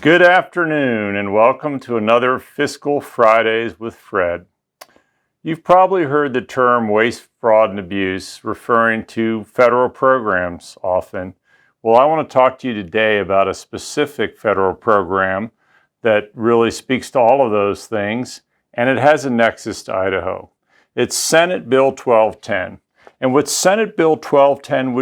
Good afternoon and welcome to another Fiscal Fridays with Fred. You've probably heard the term waste, fraud, and abuse referring to federal programs often. Well, I want to talk to you today about a specific federal program that really speaks to all of those things, and it has a nexus to Idaho. It's Senate Bill 1210. And what Senate Bill 1210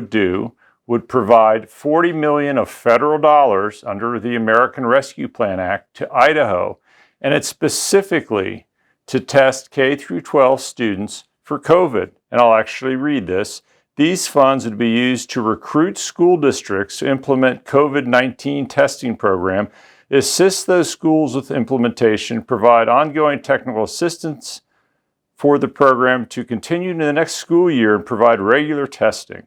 would provide $40 million of federal dollars under the American Rescue Plan Act to Idaho, and it's specifically to test K through 12 students for COVID. And I'll actually read this. These funds would be used to recruit school districts to implement COVID-19 testing program, assist those schools with implementation, provide ongoing technical assistance for the program to continue into the next school year and provide regular testing.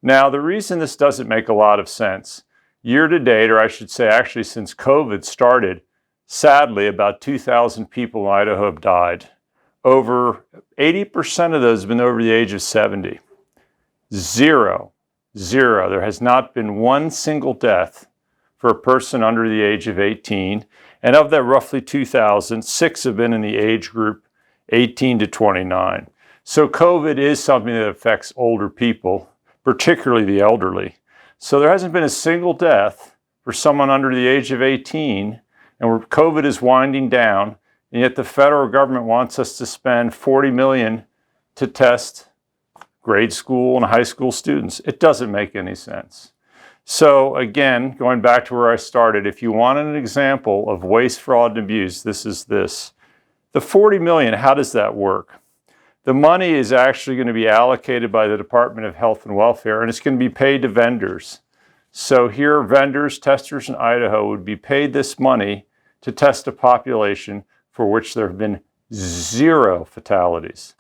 Now, the reason this doesn't make a lot of sense, year to date, or I should say actually since COVID started, sadly, about 2,000 people in Idaho have died. Over 80% of those have been over the age of 70. Zero. There has not been one single death for a person under the age of 18. And of that roughly 2,000, 6 have been in the age group 18 to 29. So COVID is something that affects older people, particularly the elderly. So there hasn't been a single death for someone under the age of 18, and where COVID is winding down, and yet the federal government wants us to spend $40 million to test grade school and high school students. It doesn't make any sense. So again, going back to where I started, if you want an example of waste, fraud, and abuse, this is this. The $40 million, how does that work? The money is actually going to be allocated by the Department of Health and Welfare, and it's going to be paid to vendors. So here, vendors, testers in Idaho would be paid this money to test a population for which there have been 0 fatalities.